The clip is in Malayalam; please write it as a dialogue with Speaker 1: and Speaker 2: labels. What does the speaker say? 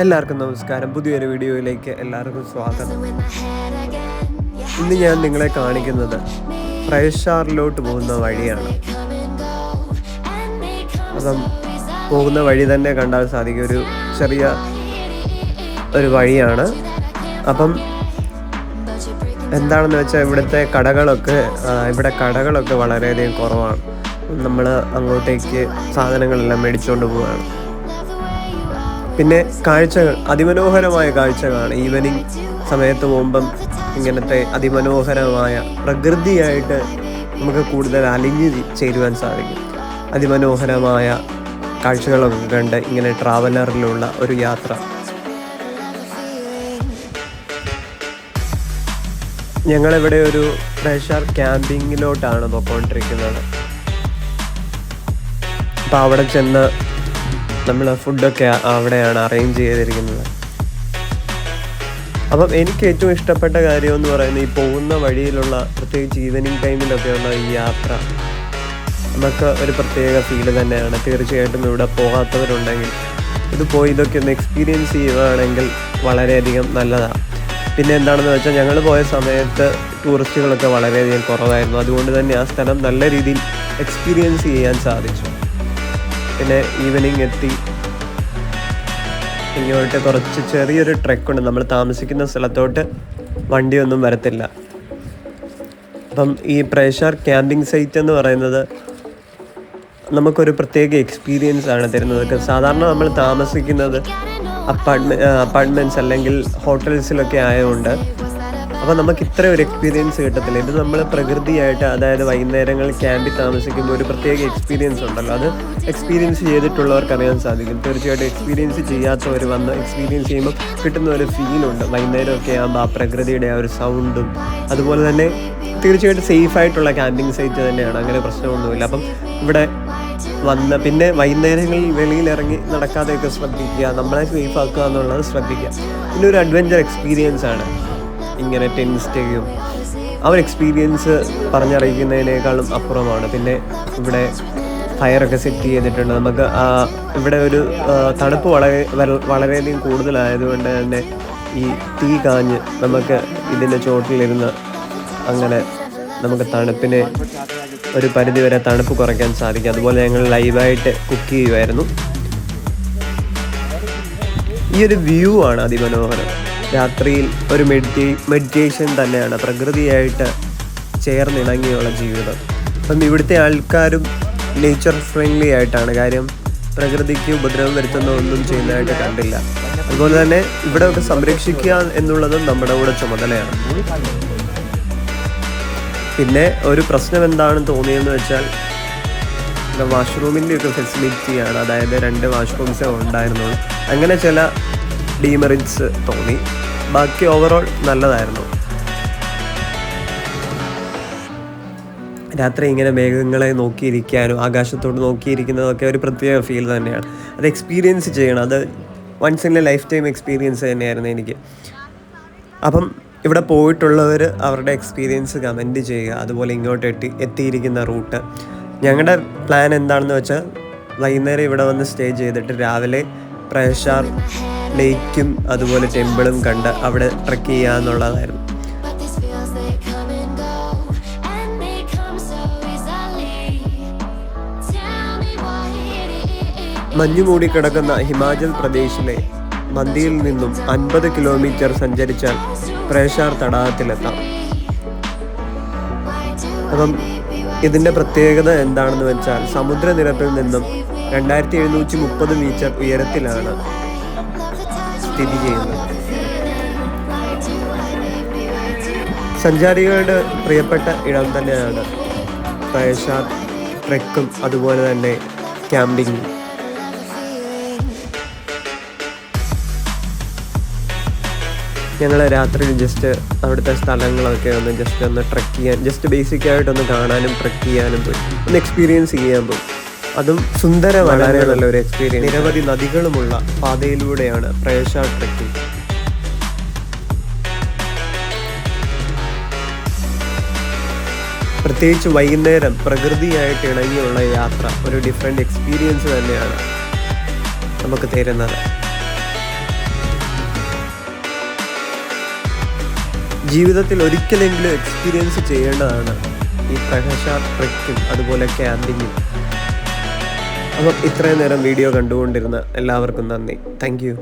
Speaker 1: എല്ലാവർക്കും നമസ്കാരം. പുതിയൊരു വീഡിയോയിലേക്ക് എല്ലാവർക്കും സ്വാഗതം. ഇന്ന് ഞാൻ നിങ്ങളെ കാണിക്കുന്നത് പ്രയശാറിലോട്ട് പോകുന്ന വഴിയാണ്. അപ്പം പോകുന്ന വഴി തന്നെ കണ്ടാൽ സാധിക്കും, ഒരു ചെറിയ ഒരു വഴിയാണ്. അപ്പം എന്താണെന്ന് വെച്ചാൽ ഇവിടെ കടകളൊക്കെ വളരെയധികം കുറവാണ്. നമ്മൾ അങ്ങോട്ടേക്ക് സാധനങ്ങളെല്ലാം മേടിച്ചുകൊണ്ട് പോവുകയാണ്. പിന്നെ കാഴ്ചകൾ, അതിമനോഹരമായ കാഴ്ചകളാണ്. ഈവനിങ് സമയത്ത് പോകുമ്പം ഇങ്ങനത്തെ അതിമനോഹരമായ പ്രകൃതിയായിട്ട് നമുക്ക് കൂടുതൽ അലിഞ്ഞു ചേരുവാൻ സാധിക്കും. അതിമനോഹരമായ കാഴ്ചകളൊക്കെ കണ്ട് ഇങ്ങനെ ട്രാവലറിലുള്ള ഒരു യാത്ര. ഞങ്ങളിവിടെ ഒരു പ്രയശാർ ക്യാമ്പിങ്ങിലോട്ടാണ് പോയിക്കൊണ്ടിരിക്കുന്നത്. അപ്പോൾ അവിടെ ചെന്ന് നമ്മൾ ഫുഡൊക്കെ അവിടെയാണ് അറേഞ്ച് ചെയ്തിരിക്കുന്നത്. അപ്പം എനിക്ക് ഏറ്റവും ഇഷ്ടപ്പെട്ട കാര്യം എന്ന് പറയുന്നത് ഈ പോകുന്ന വഴിയിലുള്ള, പ്രത്യേകിച്ച് ഈവനിങ് ടൈമിലൊക്കെയുള്ള ഈ യാത്ര നമുക്ക് ഒരു പ്രത്യേക ഫീല് തന്നെയാണ്. തീർച്ചയായിട്ടും ഇവിടെ പോകാത്തവരുണ്ടെങ്കിൽ ഇതൊക്കെ ഒന്ന് എക്സ്പീരിയൻസ് ചെയ്യുകയാണെങ്കിൽ വളരെയധികം നല്ലതാണ്. പിന്നെ എന്താണെന്ന് വെച്ചാൽ ഞങ്ങൾ പോയ സമയത്ത് ടൂറിസ്റ്റുകളൊക്കെ വളരെയധികം കുറവായിരുന്നു. അതുകൊണ്ട് തന്നെ ആ സ്ഥലം നല്ല രീതിയിൽ എക്സ്പീരിയൻസ് ചെയ്യാൻ സാധിച്ചു. പിന്നെ ഈവനിങ് എത്തി ഇങ്ങോട്ട് കുറച്ച് ചെറിയൊരു ട്രെക്കുണ്ട്. നമ്മൾ താമസിക്കുന്ന സ്ഥലത്തോട്ട് വണ്ടിയൊന്നും വരത്തില്ല. അപ്പം ഈ പ്രയശാർ ക്യാമ്പിംഗ് സൈറ്റ് എന്ന് പറയുന്നത് നമുക്കൊരു പ്രത്യേക എക്സ്പീരിയൻസ് ആണ് തരുന്നത്. സാധാരണ നമ്മൾ താമസിക്കുന്നത് അപ്പാർട്ട്മെൻറ്റ്സ് അല്ലെങ്കിൽ ഹോട്ടൽസിലൊക്കെ ആയതുകൊണ്ട് അപ്പോൾ നമുക്ക് ഇത്ര ഒരു എക്സ്പീരിയൻസ് കിട്ടത്തില്ല. ഇത് നമ്മൾ പ്രകൃതിയായിട്ട്, അതായത് വൈകുന്നേരങ്ങളിൽ ക്യാമ്പിൽ താമസിക്കുമ്പോൾ ഒരു പ്രത്യേക എക്സ്പീരിയൻസ് ഉണ്ടല്ലോ, അത് എക്സ്പീരിയൻസ് ചെയ്തിട്ടുള്ളവർക്ക് അറിയാൻ സാധിക്കും. തീർച്ചയായിട്ടും എക്സ്പീരിയൻസ് ചെയ്യാത്തവർ വന്ന് എക്സ്പീരിയൻസ് ചെയ്യുമ്പോൾ കിട്ടുന്ന ഒരു ഫീലുണ്ട്. വൈകുന്നേരമൊക്കെ ആകുമ്പോൾ ആ പ്രകൃതിയുടെ ആ ഒരു സൗണ്ടും, അതുപോലെ തന്നെ തീർച്ചയായിട്ടും സേഫായിട്ടുള്ള ക്യാമ്പിംഗ് സൈറ്റ് തന്നെയാണ്, അങ്ങനെ പ്രശ്നമൊന്നുമില്ല. അപ്പം ഇവിടെ വന്ന് പിന്നെ വൈകുന്നേരങ്ങളിൽ വെളിയിലിറങ്ങി നടക്കാതെയൊക്കെ ശ്രദ്ധിക്കുക, നമ്മളെ സേഫ് ആക്കുക എന്നുള്ളത് ശ്രദ്ധിക്കുക. പിന്നെ ഒരു അഡ്വഞ്ചർ എക്സ്പീരിയൻസ് ആണ് ഇങ്ങനെ ടെന്റ് സ്റ്റേയും. ആ ഒരു എക്സ്പീരിയൻസ് പറഞ്ഞറിയിക്കുന്നതിനേക്കാളും അപ്പുറമാണ്. പിന്നെ ഇവിടെ ഫയറൊക്കെ സെറ്റ് ചെയ്തിട്ടുണ്ട്. നമുക്ക് ഇവിടെ ഒരു തണുപ്പ് വളരെയധികം കൂടുതലായതുകൊണ്ട് തന്നെ ഈ തീ കാഞ്ഞ് നമുക്ക് ഇതിൻ്റെ ചോട്ടിലിരുന്ന് അങ്ങനെ നമുക്ക് തണുപ്പിനെ ഒരു പരിധിവരെ തണുപ്പ് കുറയ്ക്കാൻ സാധിക്കും. അതുപോലെ ഞങ്ങൾ ലൈവായിട്ട് കുക്ക് ചെയ്യുമായിരുന്നു. ഈ ഒരു വ്യൂ ആണ് അതിമനോഹരം. രാത്രിയിൽ ഒരു മെഡിറ്റേഷൻ തന്നെയാണ്, പ്രകൃതിയായിട്ട് ചേർന്നിണങ്ങിയുള്ള ജീവിതം. അപ്പം ഇവിടുത്തെ ആൾക്കാരും നേച്ചർ ഫ്രണ്ട്ലി ആയിട്ടാണ്. കാര്യം പ്രകൃതിക്ക് ഉപദ്രവം വരുത്തുന്ന ഒന്നും ചെയ്യുന്നതായിട്ട് കണ്ടില്ല. അതുപോലെ തന്നെ ഇവിടെയൊക്കെ സംരക്ഷിക്കുക എന്നുള്ളതും നമ്മുടെ കൂടെ ചുമതലയാണ്. പിന്നെ ഒരു പ്രശ്നം എന്താണെന്ന് തോന്നിയെന്ന് വെച്ചാൽ വാഷ്റൂമിൻ്റെയൊക്കെ ഫെസിലിറ്റിയാണ്. അതായത് 2 വാഷ്റൂംസേ ഉണ്ടായിരുന്നുള്ളൂ. അങ്ങനെ ചില ഡീമെറിറ്റ്സ് തോന്നി. ബാക്കി ഓവറോൾ നല്ലതായിരുന്നു. രാത്രി ഇങ്ങനെ മേഘങ്ങളെ നോക്കിയിരിക്കാനും ആകാശത്തോട് നോക്കിയിരിക്കുന്നതൊക്കെ ഒരു പ്രത്യേക ഫീൽ തന്നെയാണ്. അത് എക്സ്പീരിയൻസ് ചെയ്യണം. അത് once in a lifetime experience തന്നെയായിരുന്നു എനിക്ക്. അപ്പം ഇവിടെ പോയിട്ടുള്ളവർ അവരുടെ എക്സ്പീരിയൻസ് കമൻറ്റ് ചെയ്യുക. അതുപോലെ ഇങ്ങോട്ട് എത്തിയിരിക്കുന്ന റൂട്ട്. ഞങ്ങളുടെ പ്ലാൻ എന്താണെന്ന് വെച്ചാൽ വൈകുന്നേരം ഇവിടെ വന്ന് സ്റ്റേ ചെയ്തിട്ട് രാവിലെ പ്രയശാർ ലേക്കും അതുപോലെ ടെമ്പിളും കണ്ട് അവിടെ ട്രെക്ക് ചെയ്യുക എന്നുള്ളതായിരുന്നു. മഞ്ഞുമൂടി കിടക്കുന്ന ഹിമാചൽ പ്രദേശിലെ മന്ദിയിൽ നിന്നും 50 കിലോമീറ്റർ സഞ്ചരിച്ചാൽ പ്രയശാർ തടാകത്തിലെത്താം. അപ്പം ഇതിൻ്റെ പ്രത്യേകത എന്താണെന്ന് വെച്ചാൽ സമുദ്രനിരപ്പിൽ നിന്നും 2730 മീറ്റർ ഉയരത്തിലാണ് സ്ഥിതി ചെയ്യുന്നത്. സഞ്ചാരികളുടെ പ്രിയപ്പെട്ട ഇടം തന്നെയാണ് പ്രയശാർ ട്രെക്കും അതുപോലെ തന്നെ ക്യാമ്പിങ്ങും. ഞങ്ങൾ രാത്രി ജസ്റ്റ് അവിടുത്തെ സ്ഥലങ്ങളൊക്കെ ഒന്ന് ട്രെക്ക് ചെയ്യാൻ, ജസ്റ്റ് ബേസിക്കായിട്ടൊന്ന് കാണാനും ട്രെക്ക് ചെയ്യാനും പോയി, ഒന്ന് എക്സ്പീരിയൻസ് ചെയ്യാൻ പോയി. അതും വളരെ നല്ലൊരു എക്സ്പീരിയൻസ്. നിരവധി നദികളുമുള്ള പാതയിലൂടെയാണ് പ്രയശാർ ട്രെക്കിംഗ്. പ്രത്യേകിച്ച് വൈകുന്നേരം പ്രകൃതിയായിട്ട് ഇണങ്ങിയുള്ള യാത്ര ഒരു ഡിഫറെൻ്റ് എക്സ്പീരിയൻസ് തന്നെയാണ് നമുക്ക് തരുന്നത്. ജീവിതത്തിൽ ഒരിക്കലെങ്കിലും എക്സ്പീരിയൻസ് ചെയ്യേണ്ടതാണ് ഈ പ്രഹഷാർ ട്രെക്കും അതുപോലെ ക്യാമ്പിങ്ങും. അപ്പം ഇത്രയും നേരം വീഡിയോ കണ്ടുകൊണ്ടിരുന്ന എല്ലാവർക്കും നന്ദി. Thank you.